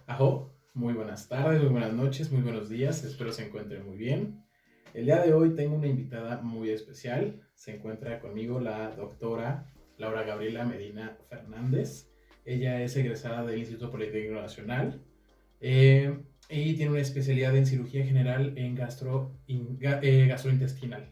Ajo, muy buenas tardes, muy buenas noches, muy buenos días, espero se encuentren muy bien. El día de hoy tengo una invitada muy especial. Se encuentra conmigo la doctora Laura Gabriela Medina Fernández. Ella es egresada del Instituto Politécnico Nacional y tiene una especialidad en cirugía general en gastrointestinal.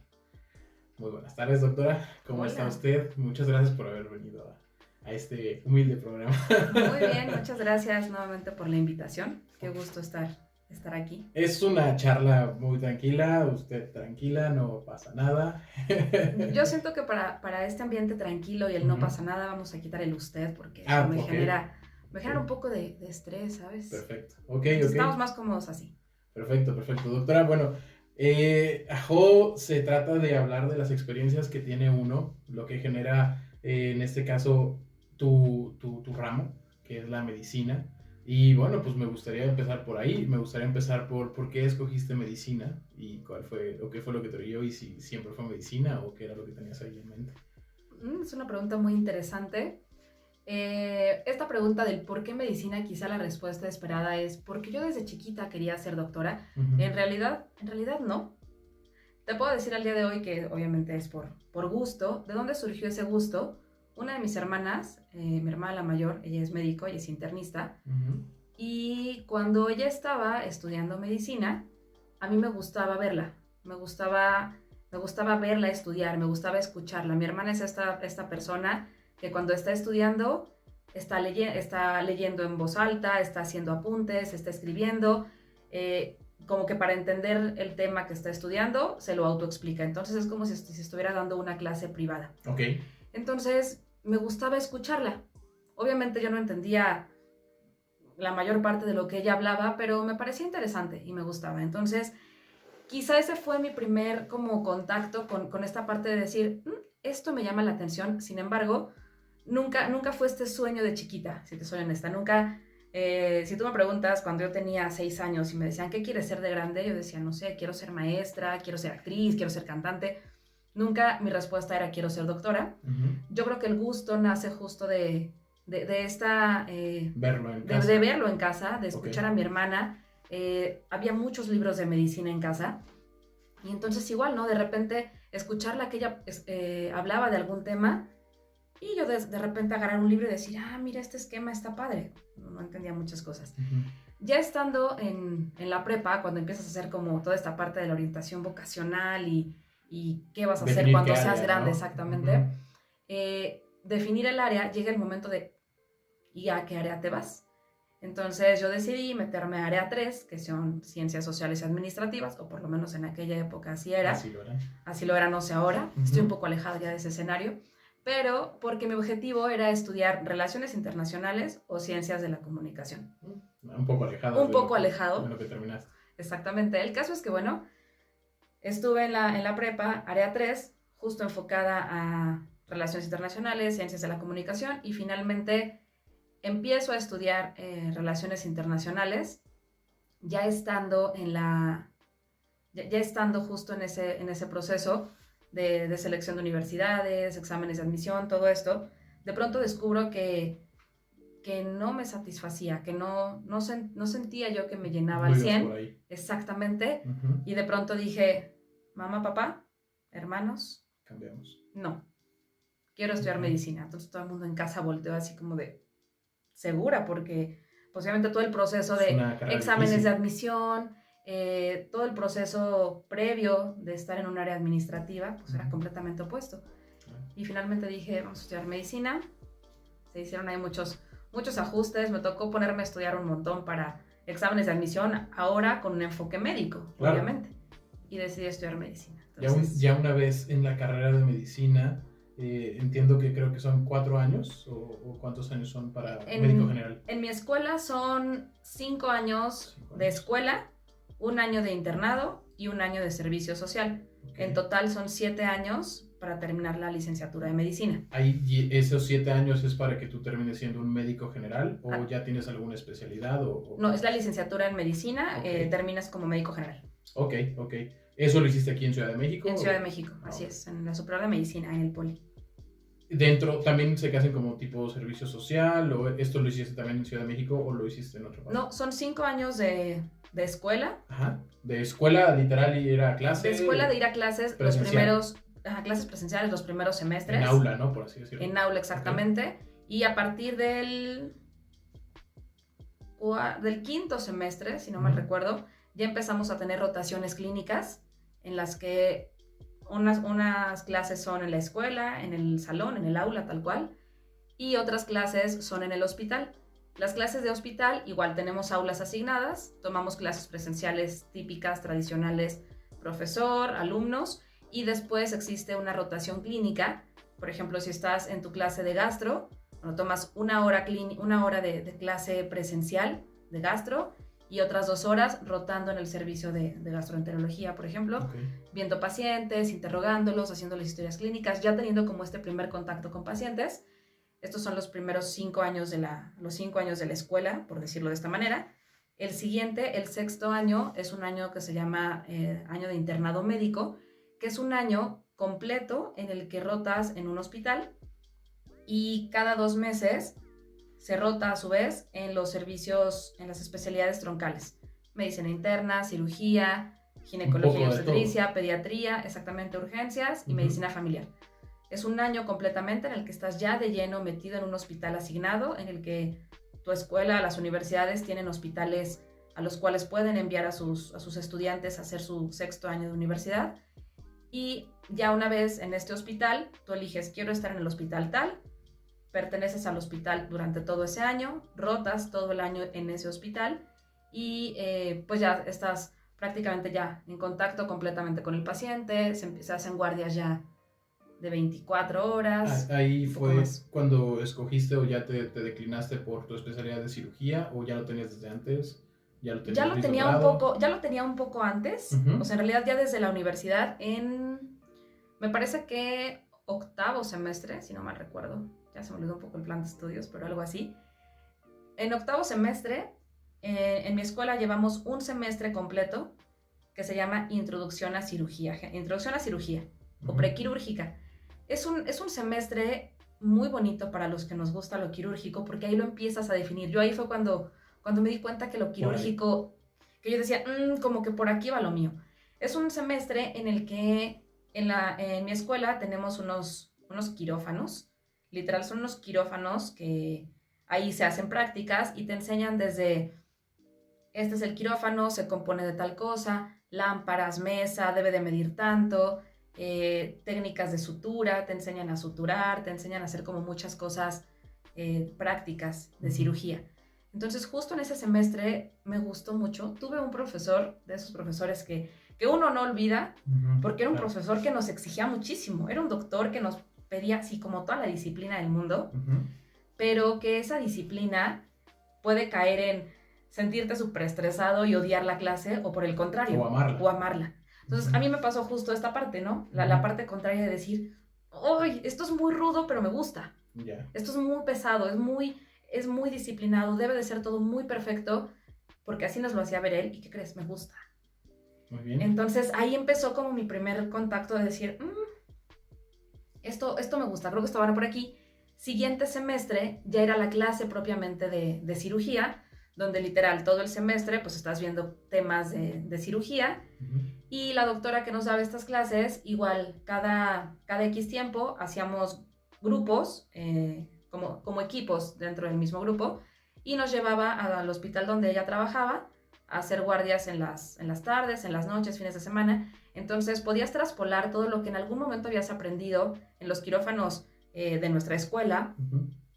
Muy buenas tardes, doctora. ¿Cómo está Hola, usted? Muchas gracias por haber venido a este humilde programa. muy bien, muchas gracias nuevamente por la invitación. Qué gusto estar aquí. Es una charla muy tranquila, usted tranquila, no pasa nada. Yo siento que para este ambiente tranquilo y el no Ujú. pasa nada, vamos a quitar el usted porque eso Ah, ok, me ok, genera un poco de estrés, ¿sabes? perfecto. Ok, Entonces ok, estamos más cómodos así. perfecto, perfecto. Doctora, bueno, Ajo se trata de hablar de las experiencias que tiene uno, lo que genera, en este caso, tu ramo, que es la medicina. Y bueno, pues me gustaría empezar por ahí, me gustaría empezar por qué escogiste medicina y cuál fue, o qué fue lo que te orió y si siempre fue medicina o qué era lo que tenías ahí en mente. Es una pregunta muy interesante. Esta pregunta del por qué medicina, quizá la respuesta esperada es porque yo desde chiquita quería ser doctora. Ujú. En realidad no. Te puedo decir al día de hoy que obviamente es por gusto. ¿De dónde surgió ese gusto? Una de mis hermanas, mi hermana la mayor, ella es médico, ella es internista, Ujú. y cuando ella estaba estudiando medicina, a mí me gustaba verla, me gustaba, me gustaba verla estudiar, me gustaba escucharla. Mi hermana es esta persona que cuando está estudiando está leyendo en voz alta, está haciendo apuntes, está escribiendo, como que para entender el tema que está estudiando, se lo autoexplica. Entonces es como si estuviera dando una clase privada. Ok. Entonces me gustaba escucharla. Obviamente yo no entendía la mayor parte de lo que ella hablaba, pero me parecía interesante y me gustaba. Entonces, quizá ese fue mi primer como contacto con esta parte de decir, esto me llama la atención. Sin embargo, nunca fue este sueño de chiquita, si te soy honesta. Nunca, si tú me preguntas, cuando yo tenía 6 años y me decían, ¿qué quieres ser de grande? Yo decía, no sé, quiero ser maestra, quiero ser actriz, quiero ser cantante. Nunca mi respuesta era, quiero ser doctora. Ujú. Yo creo que el gusto nace justo de esta... Verlo en de casa. verlo en casa, de Ok. escuchar a mi hermana. Había muchos libros de medicina en casa. Y entonces igual, ¿no? De repente escucharla que ella hablaba de algún tema y yo de repente agarrar un libro y decir, ah, mira, este esquema está padre. No entendía muchas cosas. Ujú. Ya estando en la prepa, cuando empiezas a hacer como toda esta parte de la orientación vocacional y qué vas a hacer Definir qué cuando seas área, grande ¿no? exactamente, Ujú. definir el área, llega el momento de, ¿y a qué área te vas? Entonces yo decidí meterme a área 3 que son ciencias sociales y administrativas, o por lo menos en aquella época Así lo era. así lo era, no sé ahora, estoy un Ujú. poco alejada ya de ese escenario, pero porque mi objetivo era estudiar relaciones internacionales o ciencias de la comunicación. Un poco alejadas Un poco de alejado, lo que terminaste. exactamente. El caso es que, bueno, estuve en la prepa, área 3 justo enfocada a relaciones internacionales, ciencias de la comunicación, y finalmente empiezo a estudiar relaciones internacionales, ya estando ya estando justo en ese proceso de selección de universidades, exámenes de admisión, todo esto. De pronto descubro que no me satisfacía, que no sentía yo que me llenaba al No ibas por 100 ahí. exactamente, Ujú. y de pronto dije, mamá, papá, hermanos, Cambiamos. no, quiero estudiar Ok. medicina. Entonces todo el mundo en casa volteó así como de, segura, porque posiblemente todo el proceso Es de una carrera exámenes de difícil. admisión, todo el proceso previo de estar en un área administrativa, pues era Ujú. completamente opuesto. Y finalmente dije, vamos a estudiar medicina. Se hicieron ahí muchos ajustes, me tocó ponerme a estudiar un montón para exámenes de admisión, ahora con un enfoque médico, Claro. obviamente. Y decidí estudiar medicina. Ya Entonces, una vez en la carrera de medicina, entiendo que creo que son 4 años o cuántos años son para médico En, general. en mi escuela son 5 años 5 de años. escuela, un año de internado y un año de servicio social. Ok. En total son 7 años para terminar la licenciatura de medicina. Ahí, ¿esos 7 años es para que tú termines siendo un médico general o Ah, ya tienes alguna especialidad o no, cómo es la es? licenciatura en medicina, Ok, terminas como médico general. ok, ok. ¿Eso lo hiciste aquí en Ciudad de México? En Ciudad de México, Ah, así ok. es, en la Superior de Medicina, en el Poli. Dentro, ¿también se hacen como tipo servicio social o esto lo hiciste también en Ciudad de México o lo hiciste en otro país? No, son 5 años de escuela. Ajá. De escuela literal y era De escuela de clase ir a clases, los presencial. primeros, clases presenciales, los primeros semestres. En aula, ¿no? Por así decirlo. En aula, exactamente. Okay. Y a partir del quinto semestre, si no mal recuerdo, ya empezamos a tener rotaciones clínicas en las que unas clases son en la escuela, en el salón, en el aula, tal cual, y otras clases son en el hospital. Las clases de hospital, igual tenemos aulas asignadas, tomamos clases presenciales típicas, tradicionales, profesor, alumnos, y después existe una rotación clínica. Por ejemplo, si estás en tu clase de gastro, bueno, tomas una hora de clase presencial de gastro y otras 2 horas rotando en el servicio de gastroenterología, por ejemplo, viendo pacientes, interrogándolos, haciéndoles historias clínicas, ya teniendo como este primer contacto con pacientes. Estos son los primeros 5 años los 5 años de la escuela, por decirlo de esta manera. El siguiente, el sexto año, es un año que se llama año de internado médico, que es un año completo en el que rotas en un hospital y cada 2 meses se rota a su vez en los servicios, en las especialidades troncales. Medicina interna, cirugía, ginecología y obstetricia, pediatría, exactamente urgencias y medicina familiar. Es un año completamente en el que estás ya de lleno metido en un hospital asignado, en el que tu escuela, las universidades tienen hospitales a los cuales pueden enviar a sus estudiantes a hacer su sexto año de universidad. Y ya una vez en este hospital, tú eliges, quiero estar en el hospital tal, perteneces al hospital durante todo ese año, rotas todo el año en ese hospital y pues ya estás prácticamente ya en contacto completamente con el paciente, se hacen guardias ya de 24 horas. Ahí fue cuando escogiste o ya te declinaste por tu especialidad de cirugía o ya lo tenías desde antes. Ya lo tenía un poco antes, o sea, en realidad ya desde la universidad, me parece que octavo semestre, si no mal recuerdo, ya se me olvidó un poco el plan de estudios, pero algo así. En octavo semestre, en mi escuela llevamos un semestre completo que se llama Introducción a Cirugía o prequirúrgica. Es un semestre muy bonito para los que nos gusta lo quirúrgico, porque ahí lo empiezas a definir. Yo ahí fue cuando me di cuenta que lo quirúrgico, que yo decía, como que por aquí va lo mío. Es un semestre en el que en mi escuela tenemos unos quirófanos. Literal, son unos quirófanos que ahí se hacen prácticas y te enseñan desde, este es el quirófano, se compone de tal cosa, lámparas, mesa, debe de medir tanto, técnicas de sutura, te enseñan a suturar, te enseñan a hacer como muchas cosas prácticas de cirugía. Entonces justo en ese semestre me gustó mucho. Tuve un profesor, de esos profesores que uno no olvida, porque era un profesor que nos exigía muchísimo, era un doctor que nos pedía así como toda la disciplina del mundo, pero que esa disciplina puede caer en sentirte súper estresado y odiar la clase, o por el contrario, o amarla. Entonces, a mí me pasó justo esta parte, ¿no? La parte contraria de decir, ¡ay! Esto es muy rudo, pero me gusta. Esto es muy pesado, es muy disciplinado, debe de ser todo muy perfecto, porque así nos lo hacía ver él, y ¿qué crees? Me gusta. Muy bien. Entonces, ahí empezó como mi primer contacto de decir, esto me gusta, creo que esto va por aquí. Siguiente semestre ya era la clase propiamente de cirugía, donde literal todo el semestre pues estás viendo temas de cirugía, y la doctora que nos daba estas clases, igual cada X tiempo hacíamos grupos, como equipos dentro del mismo grupo, y nos llevaba al hospital donde ella trabajaba a hacer guardias en las tardes, en las noches, fines de semana. Entonces podías traspolar todo lo que en algún momento habías aprendido en los quirófanos de nuestra escuela,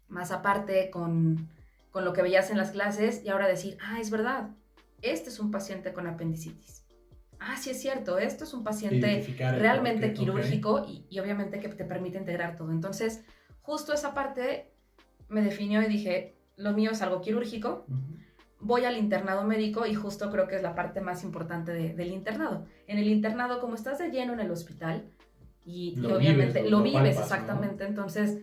más aparte con lo que veías en las clases, y ahora decir, es verdad, este es un paciente con apendicitis. Sí es cierto, esto es un paciente realmente quirúrgico, y obviamente que te permite integrar todo. Entonces, justo esa parte me definió y dije, lo mío es algo quirúrgico. Voy al internado médico, y justo creo que es la parte más importante del internado. En el internado, como estás de lleno en el hospital, y obviamente lo vives exactamente, ¿no? Entonces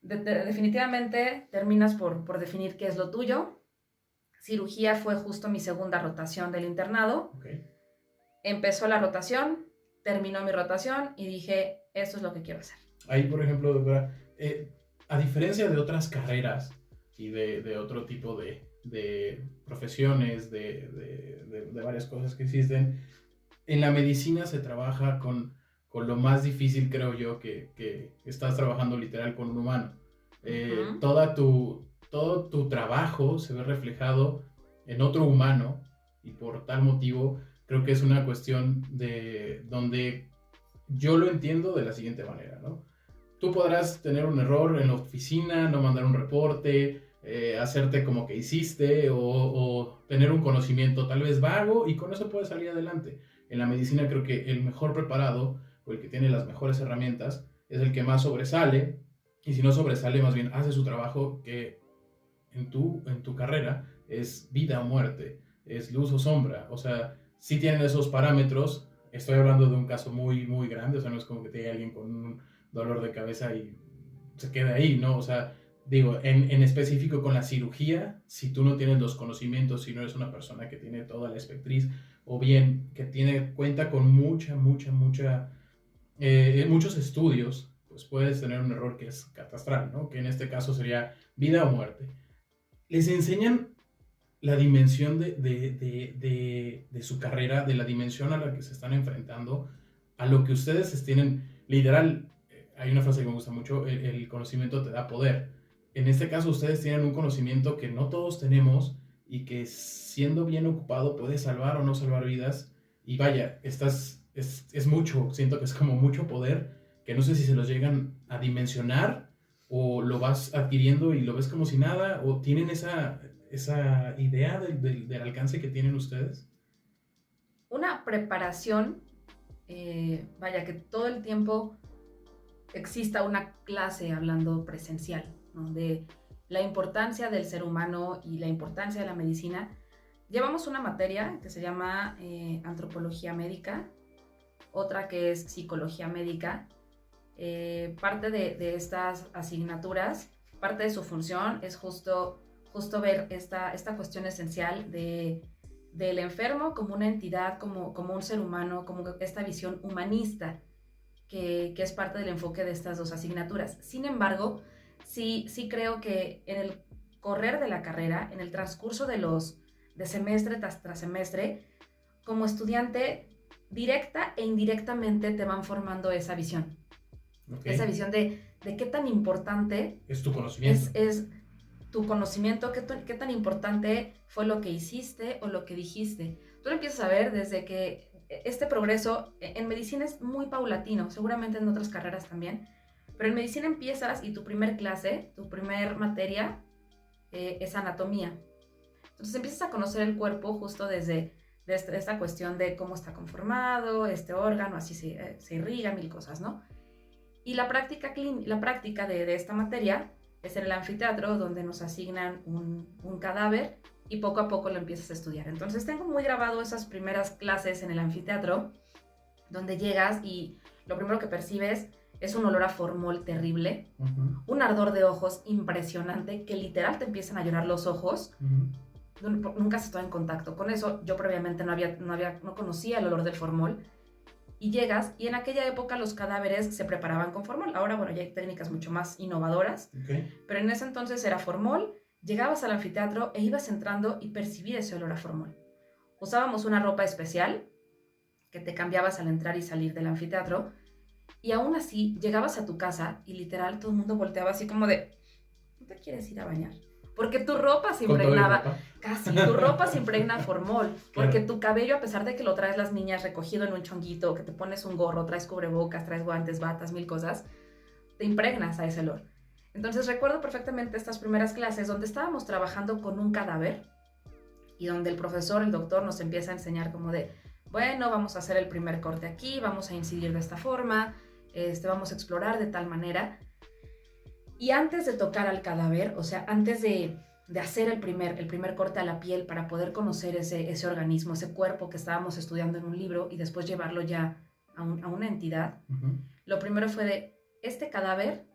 definitivamente terminas por definir qué es lo tuyo. Cirugía fue justo mi segunda rotación del internado. Empezó la rotación, terminó mi rotación y dije, esto es lo que quiero hacer. Ahí, por ejemplo, doctora, a diferencia de otras carreras y de otro tipo de profesiones, de varias cosas que existen, en la medicina se trabaja con lo más difícil, creo yo, que estás trabajando literal con un humano. Ujú. Todo tu trabajo se ve reflejado en otro humano y por tal motivo creo que es una cuestión de donde yo lo entiendo de la siguiente manera, ¿no? Tú podrás tener un error en la oficina, no mandar un reporte, hacerte como que hiciste o tener un conocimiento tal vez vago y con eso puedes salir adelante. En la medicina creo que el mejor preparado o el que tiene las mejores herramientas es el que más sobresale y si no sobresale más bien hace su trabajo que en tu carrera es vida o muerte, es luz o sombra, o sea, si tienen esos parámetros, estoy hablando de un caso muy, muy grande, o sea, no es como que te llegue alguien con un dolor de cabeza y se quede ahí, ¿no? O sea, digo, en específico con la cirugía, si tú no tienes los conocimientos, si no eres una persona que tiene toda la espectriz, o bien que cuenta con muchos estudios, pues puedes tener un error que es catastral, ¿no? Que en este caso sería vida o muerte. Les enseñan la dimensión de su carrera, de la dimensión a la que se están enfrentando, a lo que ustedes tienen, literal, hay una frase que me gusta mucho, el conocimiento te da poder. En este caso ustedes tienen un conocimiento que no todos tenemos y que siendo bien ocupado puede salvar o no salvar vidas. Y vaya, es mucho, siento que es como mucho poder, que no sé si se los llegan a dimensionar o lo vas adquiriendo y lo ves como si nada, o tienen esa idea del alcance que tienen ustedes. Una preparación, vaya, que todo el tiempo exista una clase hablando presencial, ¿no? De la importancia del ser humano y la importancia de la medicina. Llevamos una materia que se llama antropología médica, otra que es psicología médica. Parte de estas asignaturas, parte de su función es justo ver esta cuestión esencial del enfermo como una entidad, como un ser humano, como esta visión humanista que es parte del enfoque de estas dos asignaturas. Sin embargo, sí creo que en el correr de la carrera, en el transcurso de semestre tras semestre, como estudiante, directa e indirectamente te van formando esa visión. Okay. Esa visión de qué tan importante es tu conocimiento. Es tu conocimiento, qué tan importante fue lo que hiciste o lo que dijiste. Tú lo empiezas a ver desde que este progreso en medicina es muy paulatino, seguramente en otras carreras también, pero en medicina empiezas y tu primer clase, tu primer materia es anatomía. Entonces empiezas a conocer el cuerpo justo desde esta cuestión de cómo está conformado, este órgano, así se irriga, mil cosas, ¿no? Y la práctica de esta materia es en el anfiteatro, donde nos asignan un cadáver y poco a poco lo empiezas a estudiar. Entonces tengo muy grabado esas primeras clases en el anfiteatro, donde llegas y lo primero que percibes es un olor a formol terrible, un ardor de ojos impresionante, que literal te empiezan a llorar los ojos. Nunca se estuvo en contacto con eso. Yo previamente no conocía el olor del formol. Y llegas, y en aquella época los cadáveres se preparaban con formol. Ahora, bueno, ya hay técnicas mucho más innovadoras. Okay. Pero en ese entonces era formol. Llegabas al anfiteatro e ibas entrando y percibías ese olor a formol. Usábamos una ropa especial que te cambiabas al entrar y salir del anfiteatro. Y aún así, llegabas a tu casa y literal todo el mundo volteaba así como de, ¿no te quieres ir a bañar? Porque tu ropa se impregnaba, casi, tu ropa se impregna formol, porque tu cabello, a pesar de que lo traes las niñas recogido en un chonguito, que te pones un gorro, traes cubrebocas, traes guantes, batas, mil cosas, te impregnas a ese olor. Entonces recuerdo perfectamente estas primeras clases donde estábamos trabajando con un cadáver y donde el profesor, el doctor, nos empieza a enseñar como de, bueno, vamos a hacer el primer corte aquí, vamos a incidir de esta forma, vamos a explorar de tal manera. Y antes de tocar al cadáver, o sea, antes de hacer el primer corte a la piel para poder conocer ese organismo, ese cuerpo que estábamos estudiando en un libro y después llevarlo ya a una entidad, lo primero fue de, este cadáver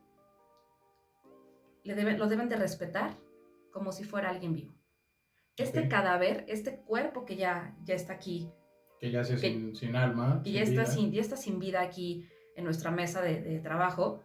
lo deben de respetar como si fuera alguien vivo. Este cadáver, este cuerpo que ya está aquí, que ya sin alma, que ya está sin vida aquí en nuestra mesa de trabajo,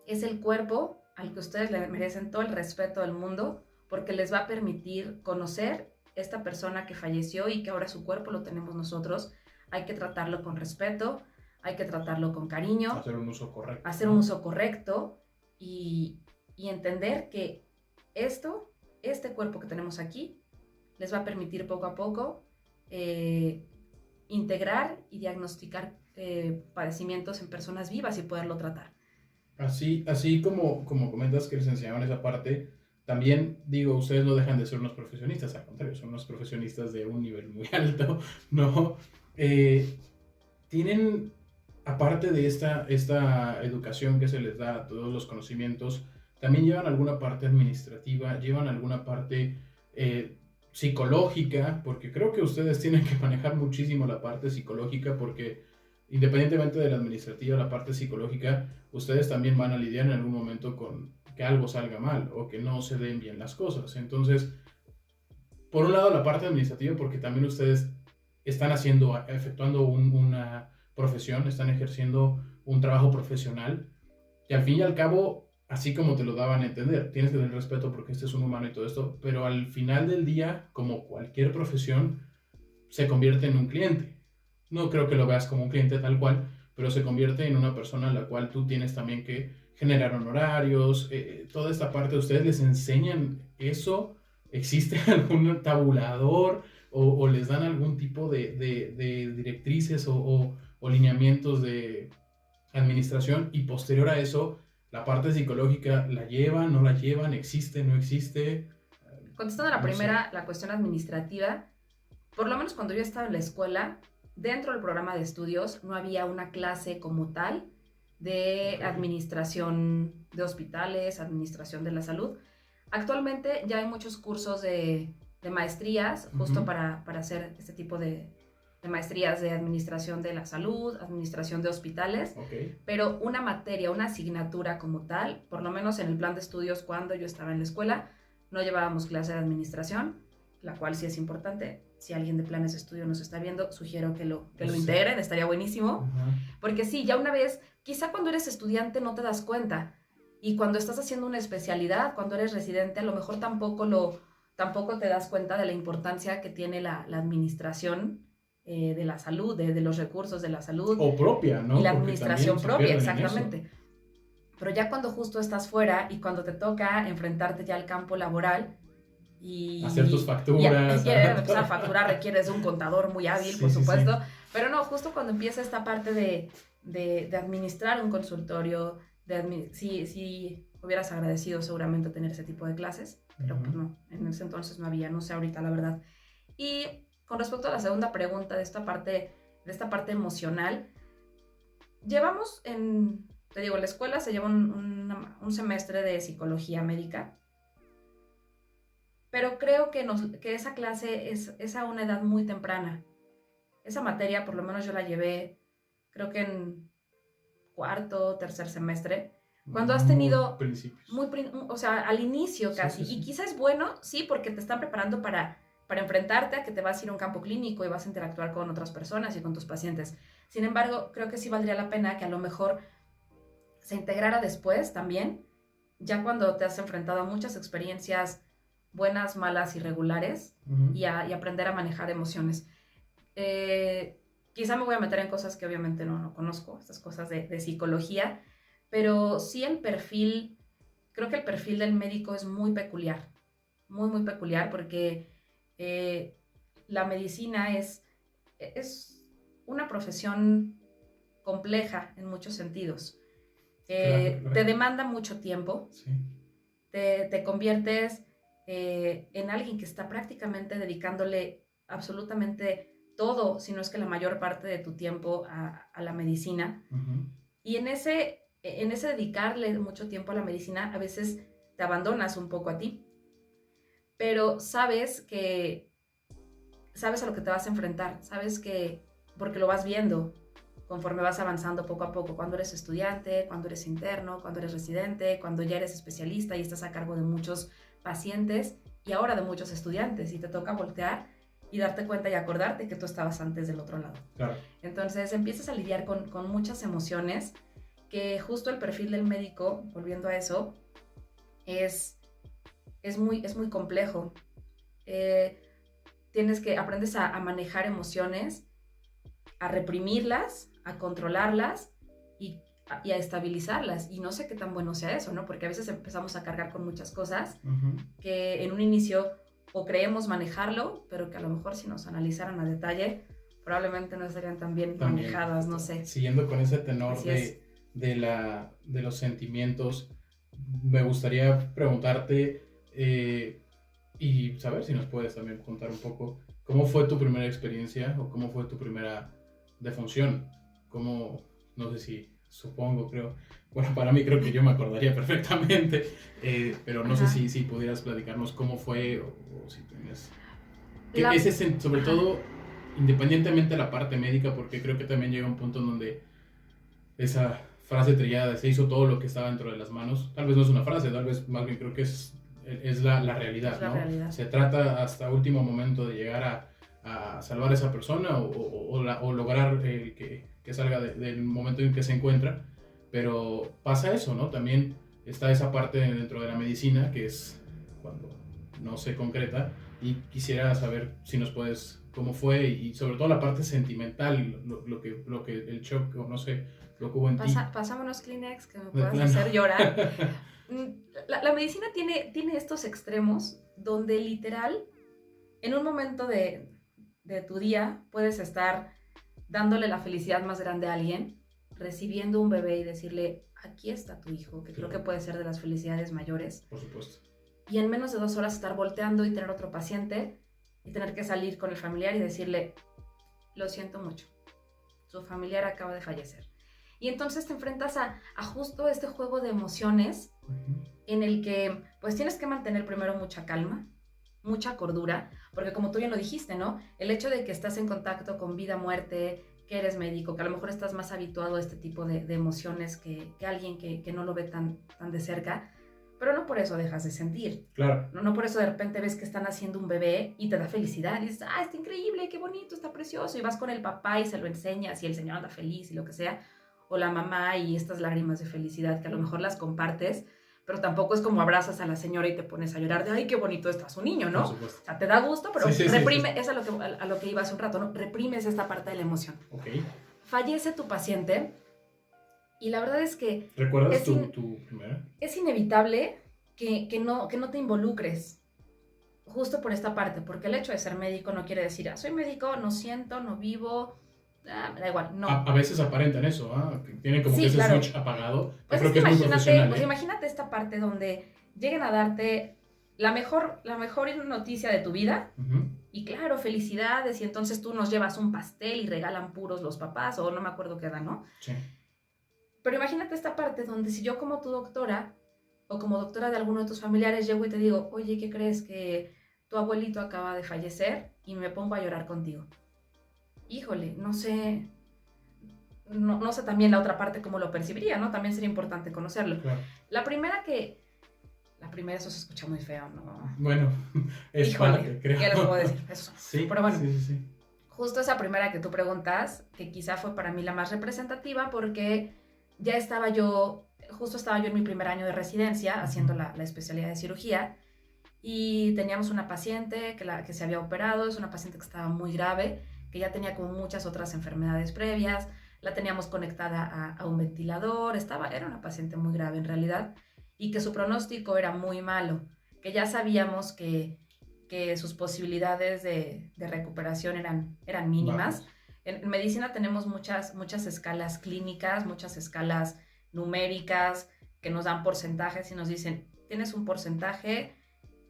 es el cuerpo al que ustedes le merecen todo el respeto del mundo, porque les va a permitir conocer esta persona que falleció y que ahora su cuerpo lo tenemos nosotros. Hay que tratarlo con respeto, hay que tratarlo con cariño. Hacer un uso correcto. Hacer un uso correcto y entender que este cuerpo que tenemos aquí, les va a permitir poco a poco integrar y diagnosticar padecimientos en personas vivas y poderlo tratar. Así como comentas que les enseñaban esa parte, también digo, ustedes no dejan de ser unos profesionistas, al contrario, son unos profesionistas de un nivel muy alto, ¿no? Tienen, aparte de esta educación que se les da, todos los conocimientos, también llevan alguna parte administrativa, llevan alguna parte psicológica, porque creo que ustedes tienen que manejar muchísimo la parte psicológica, porque independientemente de la administrativa, la parte psicológica, ustedes también van a lidiar en algún momento con que algo salga mal o que no se den bien las cosas. Entonces, por un lado la parte administrativa, porque también ustedes están efectuando una profesión, están ejerciendo un trabajo profesional, y al fin y al cabo, así como te lo daban a entender, tienes que tener respeto porque este es un humano y todo esto, pero al final del día, como cualquier profesión, se convierte en un cliente. No creo que lo veas como un cliente tal cual, pero se convierte en una persona a la cual tú tienes también que generar honorarios, toda esta parte. ¿Ustedes les enseñan eso? ¿Existe algún tabulador o les dan algún tipo de directrices o lineamientos de administración? Y posterior a eso, la parte psicológica, ¿la llevan, no la llevan? ¿Existe, no existe? Contestando a la primera, la cuestión administrativa, por lo menos cuando yo estaba en la escuela, dentro del programa de estudios no había una clase como tal de administración de hospitales, administración de la salud. Actualmente ya hay muchos cursos de maestrías, justo para hacer este tipo de maestrías de administración de la salud, administración de hospitales, pero una materia, una asignatura como tal, por lo menos en el plan de estudios cuando yo estaba en la escuela, no llevábamos clase de administración, la cual sí es importante. Si alguien de planes de estudio nos está viendo, sugiero que lo integren, estaría buenísimo. Porque sí, ya una vez, quizá cuando eres estudiante no te das cuenta, y cuando estás haciendo una especialidad, cuando eres residente, a lo mejor tampoco te das cuenta de la importancia que tiene la administración de la salud, de los recursos de la salud. O propia, ¿no? Y la administración propia, exactamente. Pero ya cuando justo estás fuera y cuando te toca enfrentarte ya al campo laboral, y hacer tus facturas. Y empezar a facturar requieres de un contador muy hábil, sí, por supuesto. Sí. Pero no, justo cuando empieza esta parte de administrar un consultorio, sí hubieras agradecido seguramente tener ese tipo de clases, pero pues no, en ese entonces no había, no sé ahorita la verdad. Y con respecto a la segunda pregunta de esta parte emocional, llevamos te digo, en la escuela se lleva un semestre de psicología médica, pero creo que esa clase es a una edad muy temprana. Esa materia, por lo menos yo la llevé, creo que en cuarto, tercer semestre, cuando has tenido... o sea, al inicio casi. Sí. Y quizás es bueno, sí, porque te están preparando para enfrentarte a que te vas a ir a un campo clínico y vas a interactuar con otras personas y con tus pacientes. Sin embargo, creo que sí valdría la pena que a lo mejor se integrara después también, ya cuando te has enfrentado a muchas experiencias buenas, malas y regulares, y aprender a manejar emociones. Quizá me voy a meter en cosas que obviamente no conozco, estas cosas de psicología, pero sí creo que el perfil del médico es muy peculiar, muy, muy peculiar, porque la medicina es una profesión compleja en muchos sentidos. Claro. Te demanda mucho tiempo, sí. Te conviertes en alguien que está prácticamente dedicándole absolutamente todo, si no es que la mayor parte de tu tiempo a la medicina. Y en ese dedicarle mucho tiempo a la medicina, a veces te abandonas un poco a ti, pero sabes a lo que te vas a enfrentar, sabes que, porque lo vas viendo conforme vas avanzando poco a poco, cuando eres estudiante, cuando eres interno, cuando eres residente, cuando ya eres especialista y estás a cargo de muchos pacientes y ahora de muchos estudiantes, y te toca voltear y darte cuenta y acordarte que tú estabas antes del otro lado. Claro. Entonces empiezas a lidiar con muchas emociones que justo el perfil del médico, volviendo a eso, es muy complejo. Aprendes a manejar emociones, a reprimirlas, a controlarlas y a estabilizarlas. Y no sé qué tan bueno sea eso, ¿no? Porque a veces empezamos a cargar con muchas cosas que en un inicio o creemos manejarlo, pero que a lo mejor si nos analizaran a detalle, probablemente no estarían tan bien manejadas, no sé. Siguiendo con ese tenor de los sentimientos, me gustaría preguntarte y saber si nos puedes también contar un poco cómo fue tu primera experiencia o cómo fue tu primera defunción. Cómo, no sé si, supongo, creo, bueno, para mí creo que yo me acordaría perfectamente, pero no sé si pudieras platicarnos cómo fue o si tienes... sobre todo, independientemente de la parte médica, porque creo que también llega un punto en donde esa frase trillada de se hizo todo lo que estaba dentro de las manos, tal vez no es una frase, tal vez más bien creo que es la realidad, ¿no? Realidad. Se trata hasta último momento de llegar a salvar a esa persona o lograr que salga del momento en que se encuentra, pero pasa eso, ¿no? También está esa parte dentro de la medicina que es cuando no se concreta, y quisiera saber si nos puedes, cómo fue y sobre todo la parte sentimental, lo que el shock, o no sé, lo que hubo en ti. Pásame unos Kleenex que me puedas hacer llorar. La medicina tiene estos extremos donde literal, en un momento de tu día, puedes estar dándole la felicidad más grande a alguien, recibiendo un bebé y decirle, aquí está tu hijo, que creo que puede ser de las felicidades mayores. Por supuesto. Y en menos de 2 horas estar volteando y tener otro paciente y tener que salir con el familiar y decirle, lo siento mucho, su familiar acaba de fallecer. Y entonces te enfrentas a justo este juego de emociones en el que pues tienes que mantener primero mucha calma, mucha cordura, porque como tú bien lo dijiste, ¿no? El hecho de que estás en contacto con vida, muerte, que eres médico, que a lo mejor estás más habituado a este tipo de emociones que alguien que no lo ve tan de cerca, pero no por eso dejas de sentir. Claro. No por eso de repente ves que están haciendo un bebé y te da felicidad y dices, está increíble, qué bonito, está precioso, y vas con el papá y se lo enseñas y el señor anda feliz y lo que sea, o la mamá y estas lágrimas de felicidad que a lo mejor las compartes, pero tampoco es como abrazas a la señora y te pones a llorar de, ay, qué bonito está su niño, ¿no? O sea, te da gusto, pero reprime, es a lo que iba hace un rato, ¿no? Reprimes esta parte de la emoción. Fallece tu paciente y la verdad es que... ¿Recuerdas tu primera? Es inevitable que no te involucres justo por esta parte, porque el hecho de ser médico no quiere decir, soy médico, no siento, no vivo, me da igual, no. A veces aparentan eso, que tienen como que ese switch apagado. Pues creo que es muy profesional. Pues imagínate esta parte donde lleguen a darte la mejor noticia de tu vida, y claro, felicidades, y entonces tú nos llevas un pastel y regalan puros los papás, o no me acuerdo qué dan, ¿no? Sí. Pero imagínate esta parte donde si yo como tu doctora, o como doctora de alguno de tus familiares, llego y te digo, oye, ¿qué crees? Que tu abuelito acaba de fallecer y me pongo a llorar contigo. Híjole, no sé también la otra parte cómo lo percibiría, ¿no? También sería importante conocerlo. Claro. La primera, eso se escucha muy feo, ¿no? Bueno, es parte, creo. ¿Qué les puedo decir? Eso. Sí, pero bueno, sí. Justo esa primera que tú preguntas, que quizá fue para mí la más representativa, porque ya estaba yo en mi primer año de residencia haciendo la especialidad de cirugía, y teníamos una paciente que se había operado. Es una paciente que estaba muy grave, que ya tenía como muchas otras enfermedades previas, la teníamos conectada a un ventilador, era una paciente muy grave en realidad, y que su pronóstico era muy malo, que ya sabíamos que sus posibilidades de recuperación eran mínimas. Vamos. En medicina tenemos muchas escalas clínicas, muchas escalas numéricas que nos dan porcentajes y nos dicen, tienes un porcentaje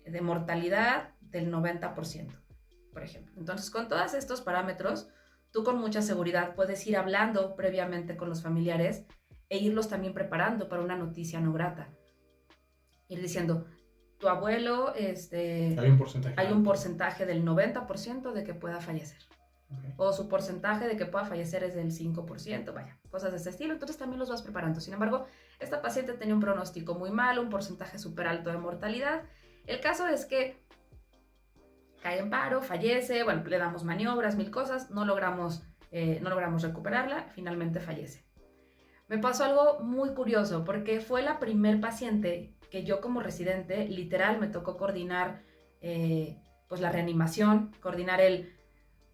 de mortalidad del 90%, por ejemplo. Entonces, con todos estos parámetros, tú con mucha seguridad puedes ir hablando previamente con los familiares e irlos también preparando para una noticia no grata. Ir diciendo, tu abuelo, hay un porcentaje del 90% de que pueda fallecer. Okay. O su porcentaje de que pueda fallecer es del 5%, vaya, cosas de este estilo. Entonces también los vas preparando. Sin embargo, esta paciente tenía un pronóstico muy malo, un porcentaje súper alto de mortalidad. El caso es que cae en paro, fallece, bueno, le damos maniobras, 1000 cosas, no logramos recuperarla, finalmente fallece. Me pasó algo muy curioso porque fue la primer paciente que yo como residente, literal, me tocó coordinar pues la reanimación, coordinar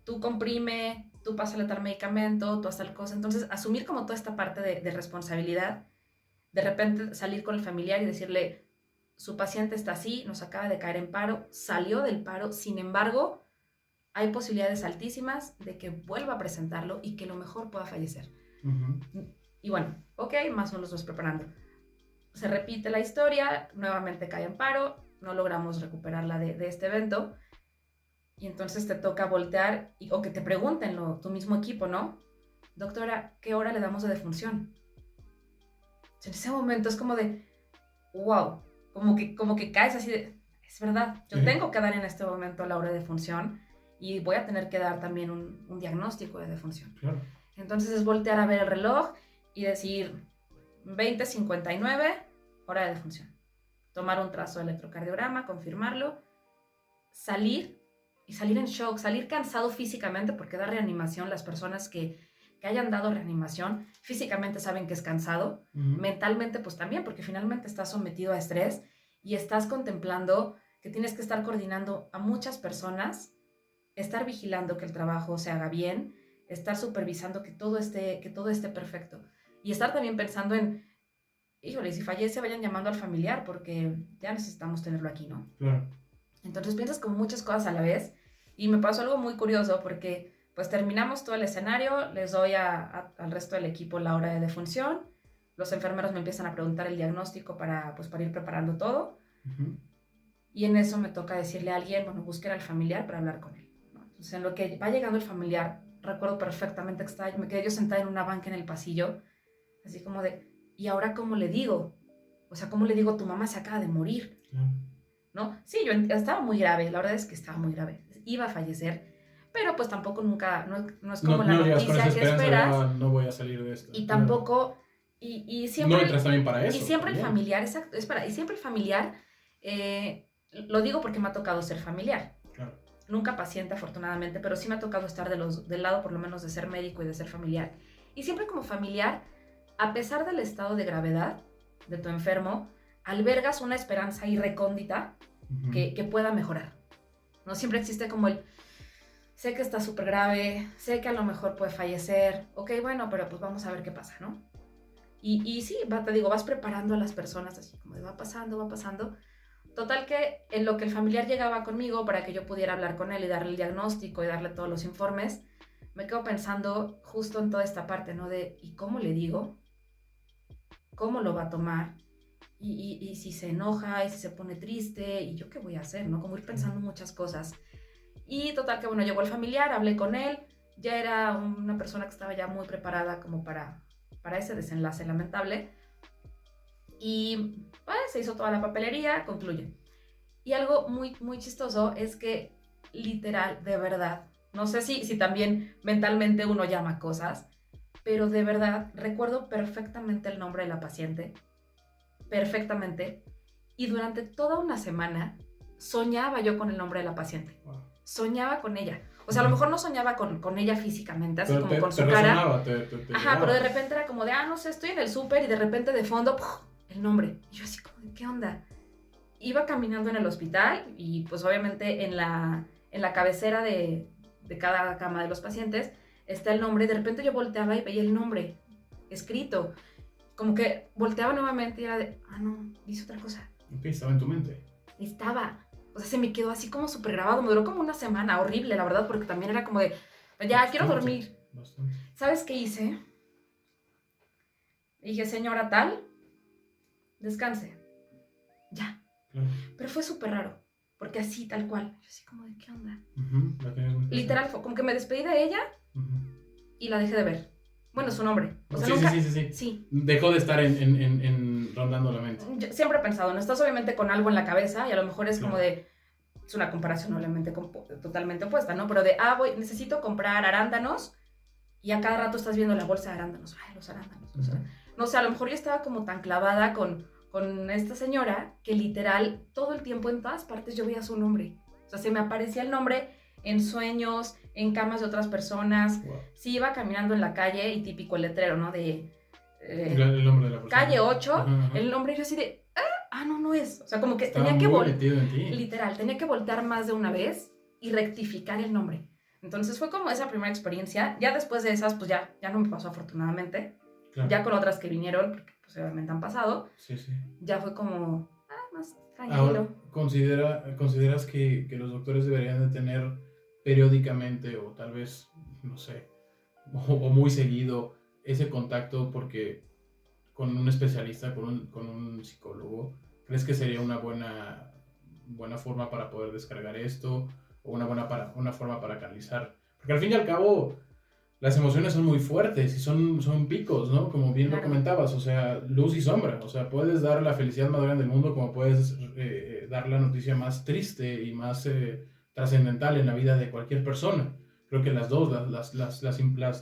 tú comprime, tú pásale tal medicamento, tú haz tal cosa. Entonces, asumir como toda esta parte de responsabilidad, de repente salir con el familiar y decirle, su paciente está así, nos acaba de caer en paro, salió del paro, sin embargo, hay posibilidades altísimas de que vuelva a presentarlo y que lo mejor pueda fallecer. Y bueno, ok, más o menos nos preparando. Se repite la historia, nuevamente cae en paro, no logramos recuperarla de este evento. Y entonces te toca voltear o que te pregunten tu mismo equipo, ¿no? Doctora, ¿qué hora le damos de defunción? En ese momento es como de, wow, como que caes así de, es verdad, yo tengo que dar en este momento la hora de defunción y voy a tener que dar también un diagnóstico de defunción. Claro. Entonces es voltear a ver el reloj y decir 20:59, hora de defunción. Tomar un trazo de electrocardiograma, confirmarlo, salir en shock, salir cansado físicamente, porque da reanimación. Las personas que hayan dado reanimación físicamente saben que es cansado, mentalmente pues también, porque finalmente estás sometido a estrés y estás contemplando que tienes que estar coordinando a muchas personas, estar vigilando que el trabajo se haga bien, estar supervisando que todo esté perfecto y estar también pensando en, híjole, si fallece vayan llamando al familiar porque ya necesitamos tenerlo aquí, ¿no? Claro. Entonces piensas como muchas cosas a la vez y me pasó algo muy curioso porque pues terminamos todo el escenario, les doy al resto del equipo la hora de defunción, los enfermeros me empiezan a preguntar el diagnóstico para ir preparando todo y en eso me toca decirle a alguien, bueno, busquen al familiar para hablar con él, ¿no? Entonces en lo que va llegando el familiar, recuerdo perfectamente que me quedé yo sentada en una banca en el pasillo, así como de, ¿y ahora cómo le digo? O sea, ¿cómo le digo? Tu mamá se acaba de morir. ¿No? Sí, yo estaba muy grave, la verdad es que estaba muy grave, iba a fallecer, pero pues tampoco nunca, no es como la noticia que esperas. No voy a salir de esto. Y tampoco, y siempre... No entras también para eso. Y siempre también. el familiar, exacto, espera, y siempre el familiar, lo digo porque me ha tocado ser familiar. Claro. Nunca paciente, afortunadamente, pero sí me ha tocado estar del lado por lo menos de ser médico y de ser familiar. Y siempre como familiar, a pesar del estado de gravedad de tu enfermo, albergas una esperanza irrecóndita que pueda mejorar. No siempre existe como sé que está súper grave, sé que a lo mejor puede fallecer, ok, bueno, pero pues vamos a ver qué pasa, ¿no? Y sí, te digo, vas preparando a las personas así como de va pasando. Total que en lo que el familiar llegaba conmigo para que yo pudiera hablar con él y darle el diagnóstico y darle todos los informes, me quedo pensando justo en toda esta parte, ¿no? De, ¿y cómo le digo? ¿Cómo lo va a tomar? Y si se enoja, y si se pone triste, y yo qué voy a hacer, ¿no? Como ir pensando muchas cosas. Y total que, bueno, llegó el familiar, hablé con él, ya era una persona que estaba ya muy preparada como para ese desenlace lamentable. Y pues se hizo toda la papelería, concluye. Y algo muy, muy chistoso es que, literal, de verdad, no sé si también mentalmente uno llama cosas, pero de verdad recuerdo perfectamente el nombre de la paciente, perfectamente, y durante toda una semana soñaba yo con el nombre de la paciente. Wow. Soñaba con ella. O sea, a lo mejor no soñaba con ella físicamente, así pero como con su cara. Ajá, pero de repente era como de, no sé, estoy en el súper y de repente de fondo, ¡puf!, el nombre. Y yo así como, ¿qué onda? Iba caminando en el hospital y pues obviamente en la cabecera de cada cama de los pacientes está el nombre. De repente yo volteaba y veía el nombre escrito. Como que volteaba nuevamente y era de, no, dice otra cosa. Ok, estaba en tu mente. Estaba. O sea, se me quedó así como súper grabado. Me duró como una semana, horrible, la verdad, porque también era como de, ya, quiero dormir. Bastante. ¿Sabes qué hice? Dije, señora tal, descanse. Ya. Claro. Pero fue súper raro, porque así, tal cual. Yo así como de, ¿qué onda? Literal, fue como que me despedí de ella y la dejé de ver. Bueno, su nombre. O sea, sí. Dejó de estar en rondando la mente. Yo siempre he pensado, no estás obviamente con algo en la cabeza y a lo mejor es como de, es una comparación obviamente totalmente opuesta, ¿no? Pero de, necesito comprar arándanos y a cada rato estás viendo la bolsa de arándanos. Ay, los arándanos. No sé, a lo mejor yo estaba como tan clavada con esta señora que literal todo el tiempo en todas partes yo veía su nombre. O sea, se me aparecía el nombre en sueños, en camas de otras personas. Wow. Sí, iba caminando en la calle y típico el letrero, ¿no? De El nombre de la persona. Calle 8, Ajá. el nombre, y yo así de, no, no es. O sea, como que Estaba tenía que muy metido en ti. literal, tenía que voltear más de una vez y rectificar el nombre. Entonces fue como esa primera experiencia. Ya después de esas, pues ya no me pasó afortunadamente. Claro. Ya con otras que vinieron, porque pues obviamente han pasado, Sí, sí. ya fue como, más tranquilo. Ahora, ¿consideras que los doctores deberían de tener periódicamente o tal vez, no sé, o muy seguido ese contacto porque con un especialista, con un psicólogo? ¿Crees que sería una buena forma para poder descargar esto o una forma para canalizar? Porque al fin y al cabo las emociones son muy fuertes y son picos, ¿no? Como bien lo comentabas, o sea, luz y sombra. O sea, puedes dar la felicidad más grande del mundo como puedes dar la noticia más triste y más trascendental en la vida de cualquier persona. Creo que las dos las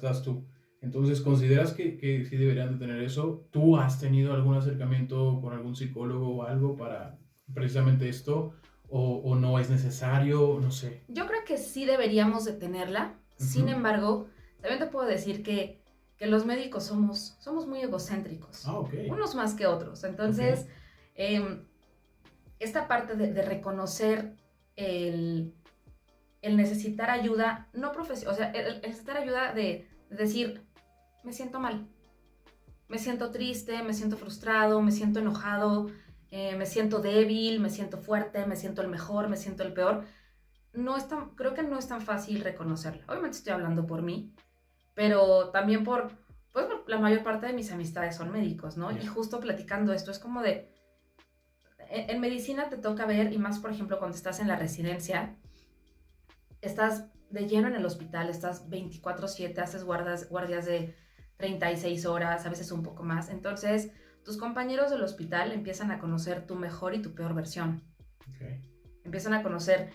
das tú. Entonces, ¿consideras que sí deberían de tener eso? ¿Tú has tenido algún acercamiento con algún psicólogo o algo para precisamente esto? ¿O no es necesario? No sé. Yo creo que sí deberíamos de tenerla. Sin embargo, también te puedo decir que los médicos somos muy egocéntricos. Okay. Unos más que otros. Entonces, esta parte de reconocer el necesitar ayuda, no profesional, o sea, el necesitar ayuda de decir, me siento mal, me siento triste, me siento frustrado, me siento enojado, me siento débil, me siento fuerte, me siento el mejor, me siento el peor. Creo que no es tan fácil reconocerla. Obviamente estoy hablando por mí, pero también por la mayor parte de mis amistades son médicos, ¿no? Yeah. Y justo platicando esto, es como de, en medicina te toca ver, y más por ejemplo cuando estás en la residencia, estás de lleno en el hospital, estás 24/7, haces guardias de 36 horas, a veces un poco más. Entonces, tus compañeros del hospital empiezan a conocer tu mejor y tu peor versión. Okay. Empiezan a conocer